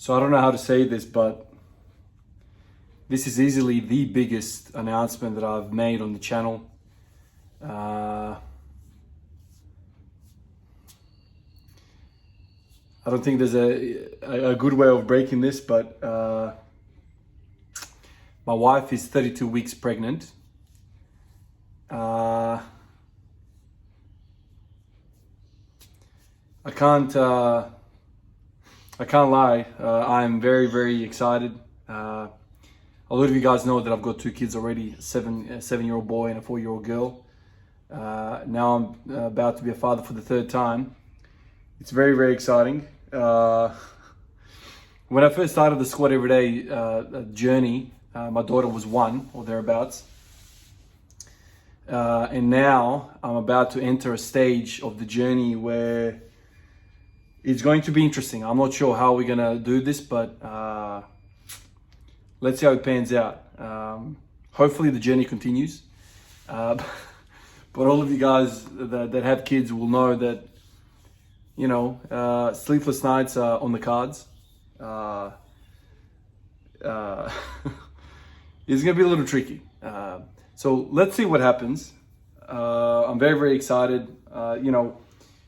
So I don't know how to say this, but this is easily the biggest announcement that I've made on the channel. I don't think there's a good way of breaking this, but my wife is 32 weeks pregnant. I can't lie. I'm very, very excited. A lot of you guys know that I've got two kids already, a seven-year-old boy and a 4-year-old girl. Now I'm about to be a father for the third time. It's very, very exciting. When I first started the Squat Everyday journey, my daughter was 1 or thereabouts. And now I'm about to enter a stage of the journey where it's going to be interesting. I'm not sure how we're gonna do this, but let's see how it pans out. Hopefully the journey continues. But all of you guys that have kids will know that, you know, sleepless nights are on the cards. It's gonna be a little tricky. So let's see what happens. I'm very, very excited. You know,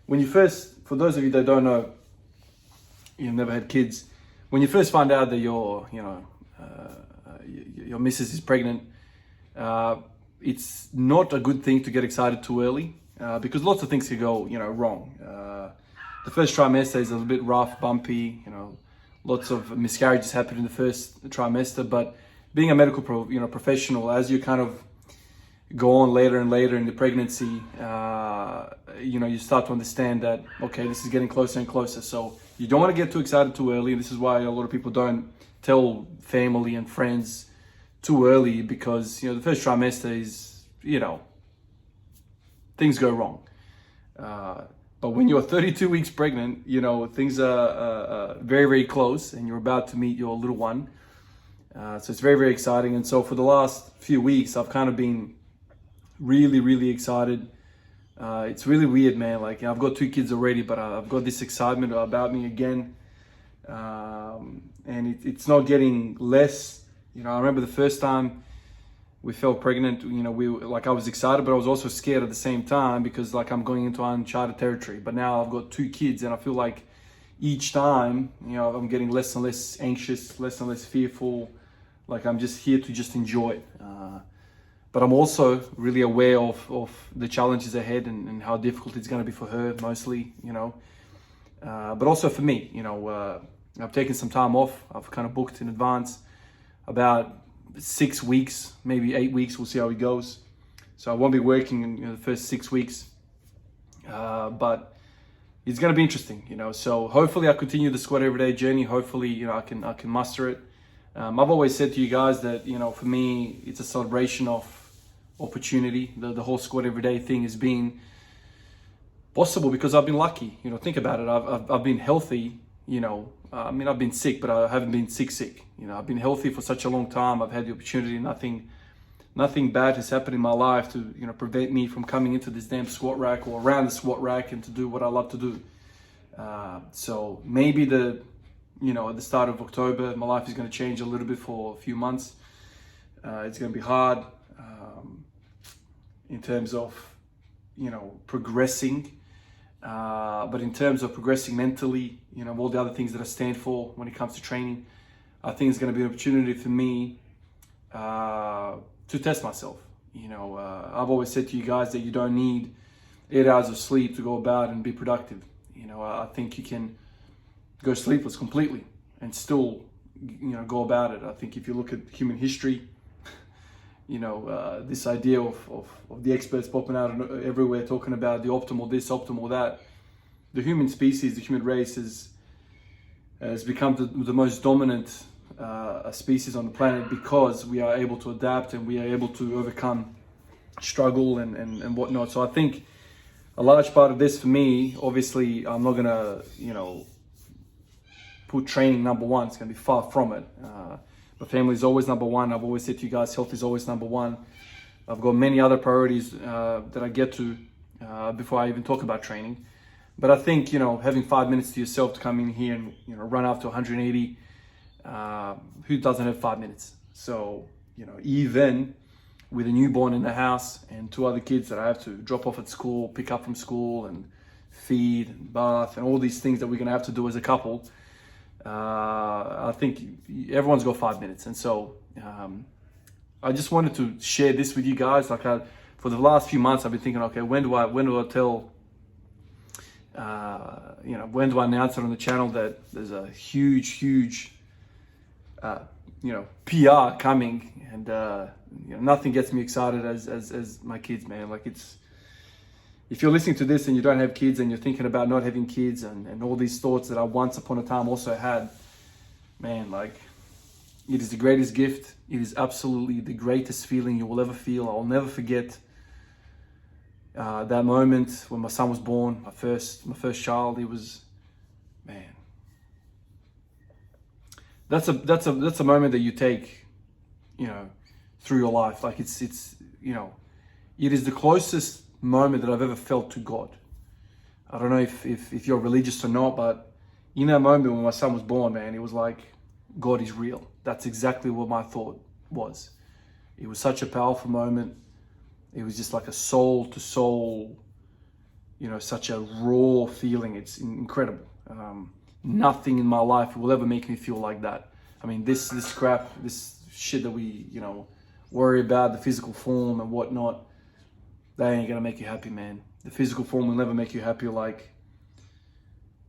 when you first, for those of you that don't know, you've never had kids, when you first find out that your missus is pregnant, it's not a good thing to get excited too early, because lots of things could go, you know, wrong. The first trimester is a little bit rough, bumpy, you know, lots of miscarriages happen in the first trimester, but being a medical professional, as you kind of go on later and later in the pregnancy, you know, you start to understand that, okay, this is getting closer and closer. So you don't want to get too excited too early. This is why a lot of people don't tell family and friends too early, because, you know, the first trimester is, you know, things go wrong. But when you're 32 weeks pregnant, you know, things are very, very close and you're about to meet your little one. So it's very, very exciting. And so for the last few weeks, I've kind of been really, really excited. It's really weird, man. Like, I've got 2 kids already, but I've got this excitement about me again. And it's not getting less. You know, I remember the first time we fell pregnant, you know, I was excited, but I was also scared at the same time, because like I'm going into uncharted territory. But now I've got 2 kids and I feel like each time, you know, I'm getting less and less anxious, less and less fearful. Like I'm just here to just enjoy it. But I'm also really aware of the challenges ahead and how difficult it's going to be for her mostly, you know. But also for me, you know, I've taken some time off. I've kind of booked in advance about 6 weeks, maybe 8 weeks. We'll see how it goes. So I won't be working in, you know, the first 6 weeks. But it's going to be interesting, you know. So hopefully I continue the Squat Everyday journey. Hopefully, you know, I can muster it. I've always said to you guys that, you know, for me, it's a celebration of opportunity. The whole Squat Everyday thing has been possible because I've been lucky. You know, think about it. I've been healthy, you know. I mean, I've been sick, but I haven't been sick. You know, I've been healthy for such a long time. I've had the opportunity. Nothing bad has happened in my life to, you know, prevent me from coming into this damn squat rack or around the squat rack and to do what I love to do. So maybe at the start of October, my life is going to change a little bit for a few months. It's going to be hard in terms of, you know, progressing. But in terms of progressing mentally, you know, all the other things that I stand for when it comes to training, I think it's going to be an opportunity for me to test myself. You know, I've always said to you guys that you don't need 8 hours of sleep to go about and be productive. You know, I think you can go sleepless completely and still, you know, go about it. I think if you look at human history, you know, this idea of the experts popping out everywhere talking about the optimal this, optimal that, the human species, the human race has become the most dominant species on the planet because we are able to adapt and we are able to overcome struggle and whatnot. So I think a large part of this for me, obviously, I'm not gonna, you know, put training number one. It's gonna be far from it. But family is always number one. I've always said to you guys, health is always number one. I've got many other priorities that I get to before I even talk about training. But I think, you know, having 5 minutes to yourself to come in here and, you know, run after 180 who doesn't have 5 minutes? So, even with a newborn in the house and 2 other kids that I have to drop off at school, pick up from school, and feed and bath and all these things that we're gonna have to do as a couple, I think everyone's got 5 minutes. And so I just wanted to share this with you guys. For the last few months, I've been thinking, okay, when do I tell, when do I announce it on the channel that there's a huge PR coming, and nothing gets me excited as my kids, man. Like, if you're listening to this and you don't have kids and you're thinking about not having kids and all these thoughts that I once upon a time also had, man, like, it is the greatest gift. It is absolutely the greatest feeling you will ever feel. I'll never forget that moment when my son was born, my first child. It was, man, that's a moment that you take, through your life. Like, it is the closest moment that I've ever felt to God. I don't know if you're religious or not, but in that moment when my son was born, man, it was like, God is real. That's exactly what my thought was. It was such a powerful moment. It was just like a soul to soul, such a raw feeling. It's incredible. Nothing in my life will ever make me feel like that. I mean, this crap, this shit that we, worry about, the physical form and whatnot, that ain't gonna make you happy, man. The physical form will never make you happy like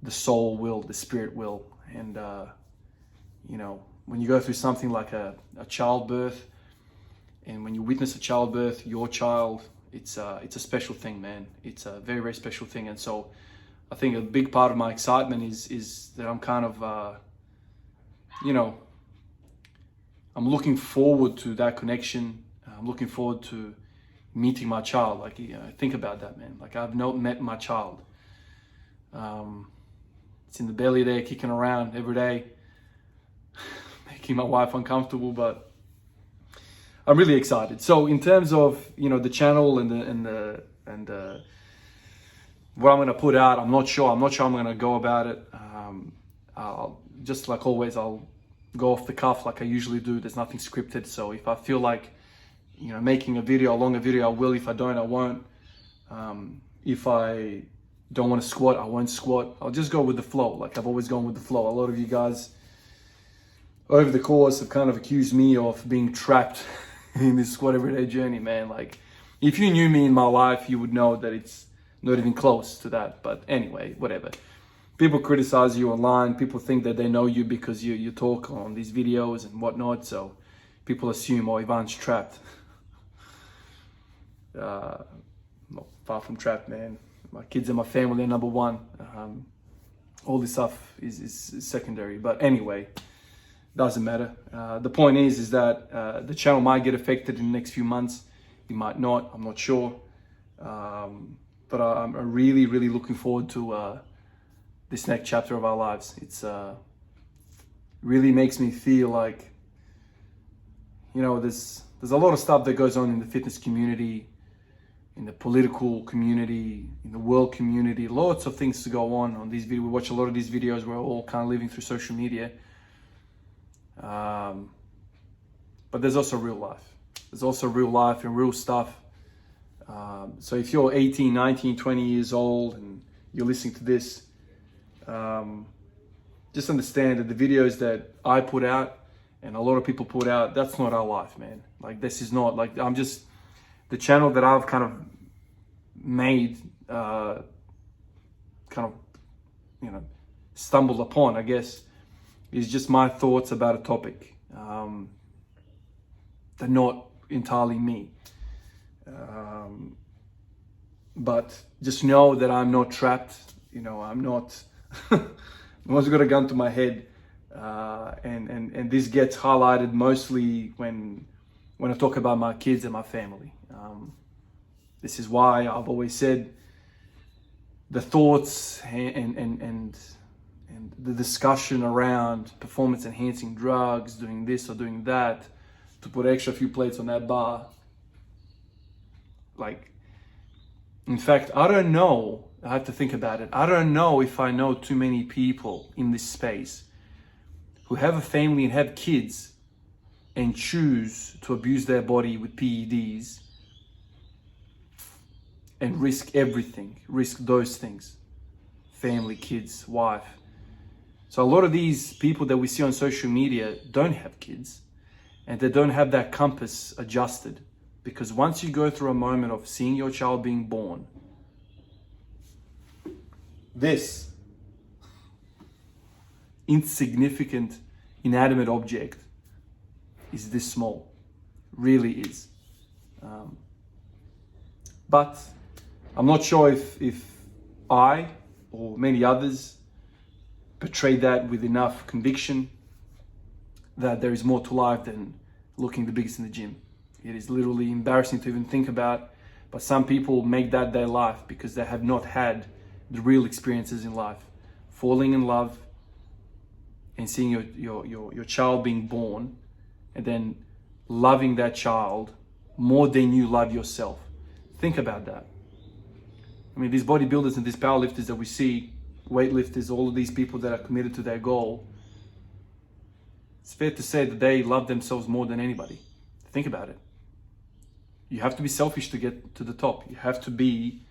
the soul will, the spirit will. And, when you go through something like a childbirth, and when you witness a childbirth, your child, it's a special thing, man. It's a very, very special thing. And so I think a big part of my excitement is that I'm kind of, I'm looking forward to that connection. I'm looking forward to meeting my child. Like, think about that, man. Like, I've not met my child. It's in the belly there, kicking around every day, making my wife uncomfortable, but I'm really excited. So in terms of, the channel and what I'm gonna put out, I'm not sure I'm gonna go about it. I'll, just like always, I'll go off the cuff like I usually do. There's nothing scripted. So if I feel like, making a longer video, I will. If I don't, I won't. If I don't want to squat, I won't squat. I'll just go with the flow. Like I've always gone with the flow. A lot of you guys over the course have kind of accused me of being trapped in this squat everyday journey, man. Like, if you knew me in my life, you would know that it's not even close to that. But anyway, whatever. People criticize you online. People think that they know you because you talk on these videos and whatnot. So people assume, oh, Ivan's trapped. Not far from trapped, man. My kids and my family are number one. All this stuff is secondary. But anyway, doesn't matter. The point is that the channel might get affected in the next few months. It might not. I'm not sure. But I'm really, really looking forward to this next chapter of our lives. It's really makes me feel like, there's a lot of stuff that goes on in the fitness community, in the political community, in the world community. Lots of things to go on these videos. We watch a lot of these videos. We're all kind of living through social media. But there's also real life. There's also real life and real stuff. So if you're 18, 19, 20 years old and you're listening to this, just understand that the videos that I put out and a lot of people put out, that's not our life, man. Like, this is not, like, I'm just, the channel that I've kind of made, kind of, stumbled upon, I guess, is just my thoughts about a topic. They're not entirely me. But just know that I'm not trapped. I'm not, no one's got a gun to my head. And this gets highlighted mostly when I talk about my kids and my family. This is why I've always said the thoughts and the discussion around performance enhancing drugs, doing this or doing that, to put extra few plates on that bar. Like, in fact, I don't know, I have to think about it. I don't know if I know too many people in this space who have a family and have kids and choose to abuse their body with PEDs and risk everything, risk those things, family, kids, wife. So a lot of these people that we see on social media don't have kids, and they don't have that compass adjusted. Because once you go through a moment of seeing your child being born, this insignificant, inanimate object is this small, really is. But I'm not sure if I or many others portray that with enough conviction that there is more to life than looking the biggest in the gym. It is literally embarrassing to even think about, but some people make that their life because they have not had the real experiences in life. Falling in love and seeing your child being born, and then loving that child more than you love yourself. Think about that. I mean, these bodybuilders and these powerlifters that we see, weightlifters, all of these people that are committed to their goal, it's fair to say that they love themselves more than anybody. Think about it. You have to be selfish to get to the top. You have to be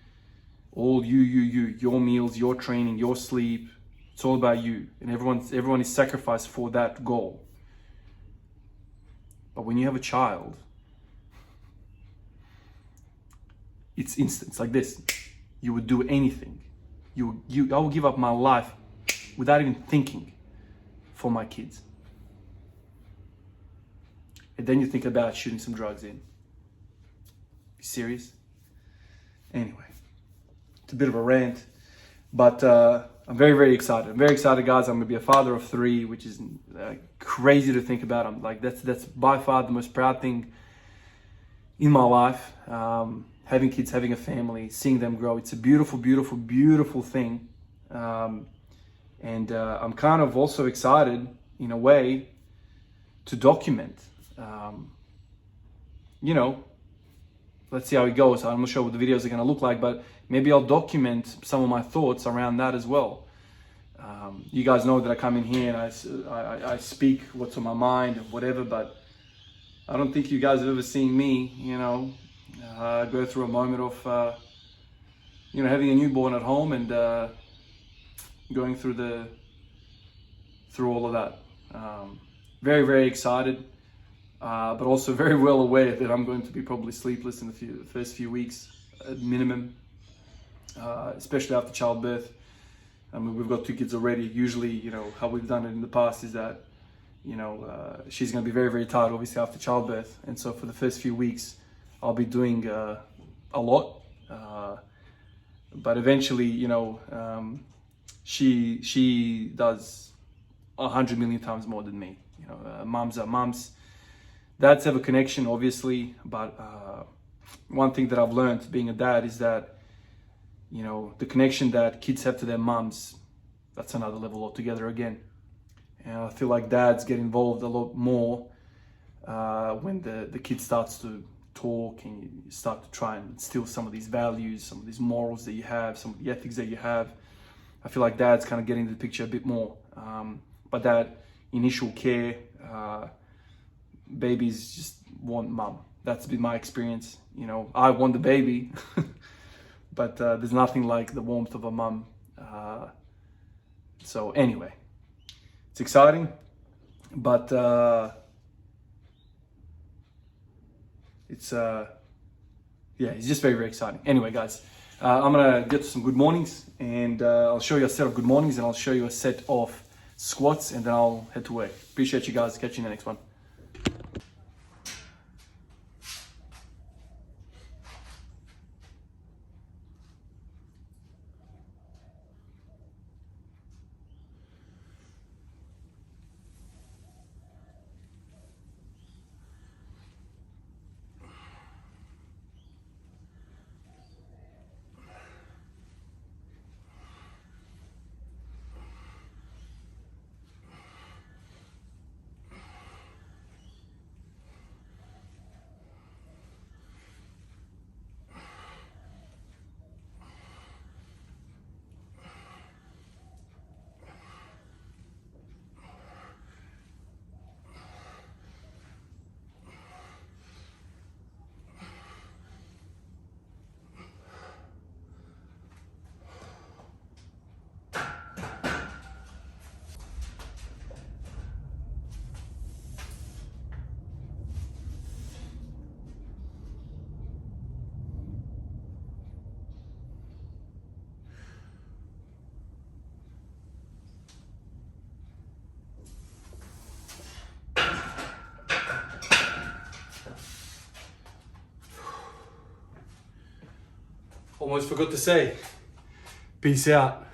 all you, your meals, your training, your sleep. It's all about you. And everyone is sacrificed for that goal. But when you have a child, it's instant. It's like this. You would do anything. I will give up my life without even thinking for my kids. And then you think about shooting some drugs in. You serious? Anyway, it's a bit of a rant, but I'm very, very excited. I'm very excited, guys. I'm gonna be a father of 3, which is crazy to think about. I'm like, that's by far the most proud thing in my life. Having kids, having a family, seeing them grow. It's a beautiful, beautiful, beautiful thing. And I'm kind of also excited, in a way, to document. Let's see how it goes. I'm not sure what the videos are going to look like, but maybe I'll document some of my thoughts around that as well. You guys know that I come in here and I speak what's on my mind and whatever, but I don't think you guys have ever seen me, go through a moment of, having a newborn at home and going through all of that. Very, very excited. But also very well aware that I'm going to be probably sleepless in the first few weeks at minimum, especially after childbirth. I mean, we've got 2 kids already. Usually, how we've done it in the past is that, she's going to be very, very tired, obviously, after childbirth. And so for the first few weeks, I'll be doing a lot. But eventually, she does 100 million times more than me. Mums are mums. Dads have a connection, obviously, but one thing that I've learned being a dad is that, the connection that kids have to their mums, that's another level altogether again. And I feel like dads get involved a lot more when the kid starts to talk and you start to try and instill some of these values, some of these morals that you have, some of the ethics that you have. I feel like dads kind of get into the picture a bit more. But that initial care, babies just want mum. That's been my experience. I want the baby, but there's nothing like the warmth of a mum. So anyway, it's exciting, but it's just very, very exciting. Anyway, guys, I'm gonna get to some good mornings, and I'll show you a set of good mornings, and I'll show you a set of squats, and then I'll head to work. Appreciate you guys. Catch you in the next one. Almost forgot to say, peace out.